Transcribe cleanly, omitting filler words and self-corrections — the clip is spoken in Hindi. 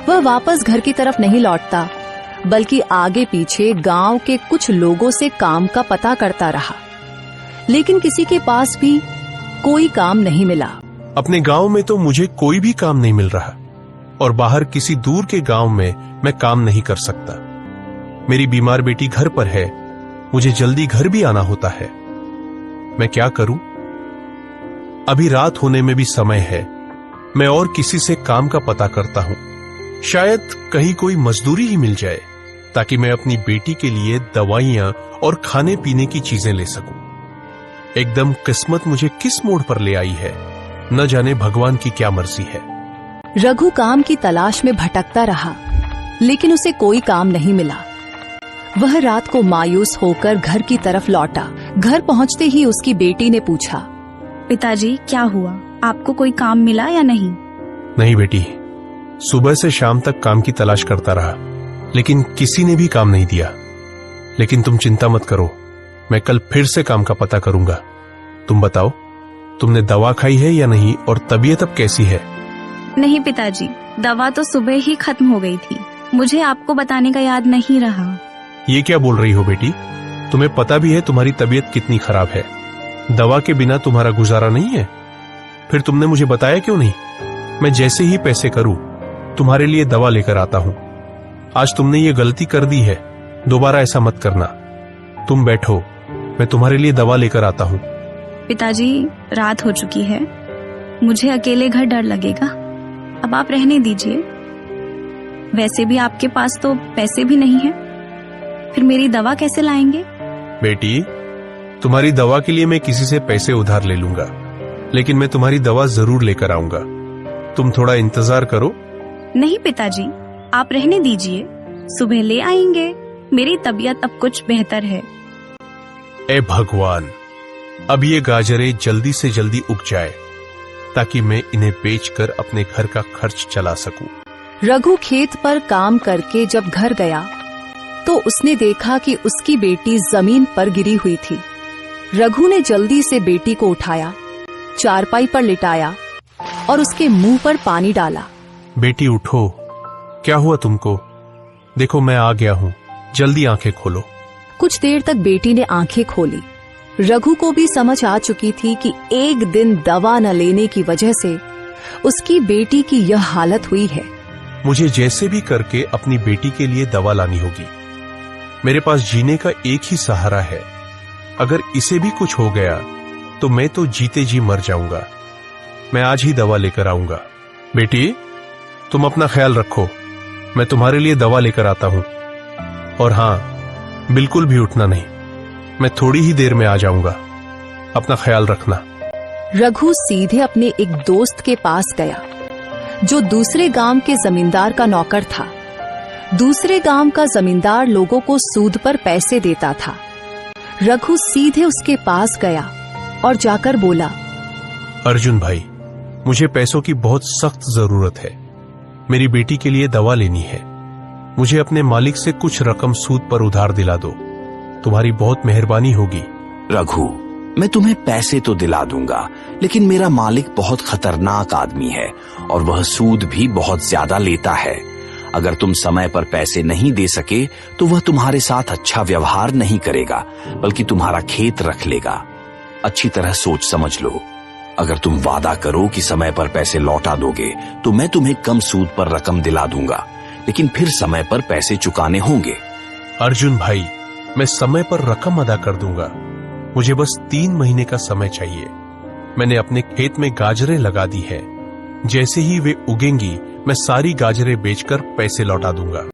वह वापस घर की तरफ नहीं लौटता, बल्कि आगे पीछे गांव के कुछ लोगों से काम का पता करता रहा, लेकिन किसी के पास भी कोई काम नहीं मिला। अपने गांव में तो मुझे कोई भी काम नहीं मिल रहा और बाहर किसी दूर के गांव में मैं काम नहीं कर सकता। मेरी बीमार बेटी घर पर है, मुझे जल्दी घर भी आना होता है। मैं क्या करूं? अभी रात होने में भी समय है। मैं और किसी से काम का पता करता हूं, शायद कहीं कोई मजदूरी ही मिल जाए ताकि मैं अपनी बेटी के लिए दवाइयां और खाने पीने की चीजें ले सकूं। एकदम किस्मत मुझे किस मोड़ पर ले आई है, न जाने भगवान की क्या मर्जी है। रघु काम की तलाश में भटकता रहा, लेकिन उसे कोई काम नहीं मिला। वह रात को मायूस होकर घर की तरफ लौटा। घर पहुंचते ही उसकी बेटी ने पूछा, पिताजी क्या हुआ, आपको कोई काम मिला या नहीं? नहीं बेटी, सुबह से शाम तक काम की तलाश करता रहा, लेकिन किसी ने भी काम नहीं दिया। लेकिन तुम चिंता मत करो, मैं कल फिर से काम का पता करूंगा। तुम बताओ, तुमने दवा खाई है या नहीं और तबीयत अब कैसी है? नहीं पिताजी, दवा तो सुबह ही खत्म हो गई थी। मुझे आपको बताने का याद नहीं रहा। ये क्या बोल रही हो बेटी? तुम्हें पता भी है तुम्हारी तबीयत कितनी खराब है। दवा के बिना तुम्हारा गुजारा नहीं है। फिर तुमने मुझे बताया क्यों नहीं? मैं जैसे ही पैसे करूं तुम्हारे लिए दवा लेकर आता हूं। आज तुमने ये गलती कर दी है, दोबारा ऐसा मत करना। तुम बैठो, मैं तुम्हारे लिए दवा लेकर आता हूं। पिताजी रात हो चुकी है, मुझे अकेले घर डर लगेगा। अब आप रहने दीजिए। वैसे भी आपके पास तो पैसे भी नहीं है, फिर मेरी दवा कैसे लाएंगे? बेटी, तुम्हारी दवा के लिए मैं किसी से पैसे उधार ले लूंगा, लेकिन मैं तुम्हारी दवा जरूर लेकर आऊंगा। तुम थोड़ा इंतजार करो। नहीं पिताजी, आप रहने दीजिए, सुबह ले आएंगे। मेरी तबीयत अब कुछ बेहतर है। ए भगवान, अब ये गाजरें जल्दी से जल्दी उग जाए ताकि मैं इन्हें बेचकर अपने घर का खर्च चला सकूं। रघु खेत पर काम करके जब घर गया तो उसने देखा कि उसकी बेटी जमीन पर गिरी हुई थी। रघु ने जल्दी से बेटी को उठाया, चारपाई पर लिटाया और उसके मुंह पर पानी डाला। बेटी उठो, क्या हुआ तुमको? देखो मैं आ गया हूं, जल्दी आंखें खोलो। कुछ देर तक बेटी ने आंखें खोली। रघु को भी समझ आ चुकी थी कि एक दिन दवा न लेने की वजह से उसकी बेटी की यह हालत हुई है। मुझे जैसे भी करके अपनी बेटी के लिए दवा लानी होगी। मेरे पास जीने का एक ही सहारा है। अगर इसे भी कुछ हो गया तो मैं तो जीते जी मर जाऊंगा। मैं आज ही दवा लेकर आऊंगा। बेटी, तुम अपना ख्याल रखो, मैं तुम्हारे लिए दवा लेकर आता हूं। और हां, बिल्कुल भी उठना नहीं, मैं थोड़ी ही देर में आ जाऊंगा। अपना ख्याल रखना। रघु सीधे अपने एक दोस्त के पास गया जो दूसरे गांव के जमींदार का नौकर था। दूसरे गांव का जमींदार लोगों को सूद पर पैसे देता था। रघु सीधे उसके पास गया और जाकर बोला, अर्जुन भाई, मुझे पैसों की बहुत सख्त जरूरत है। मेरी बेटी के लिए दवा लेनी है। मुझे अपने मालिक से कुछ रकम सूद पर उधार दिला दो। तुम्हारी बहुत मेहरबानी होगी। रघु, मैं तुम्हें पैसे तो दिला दूंगा, लेकिन मेरा मालिक बहुत खतरनाक आदमी है और वह सूद भी बहुत ज्यादा लेता है। अगर तुम समय पर पैसे नहीं दे सके तो वह तुम्हारे साथ अच्छा व्यवहार नहीं करेगा, बल्कि तुम्हारा खेत रख लेगा। अच्छी तरह सोच समझ लो। अगर तुम वादा करो कि समय पर पैसे लौटा दोगे तो मैं तुम्हें कम सूद पर रकम दिला दूंगा, लेकिन फिर समय पर पैसे चुकाने होंगे। अर्जुन भाई, मैं समय पर रकम अदा कर दूंगा। मुझे बस 3 महीने का समय चाहिए। मैंने अपने खेत में गाजरें लगा दी है। जैसे ही वे उगेंगी मैं सारी गाजरें बेचकर पैसे लौटा दूंगा।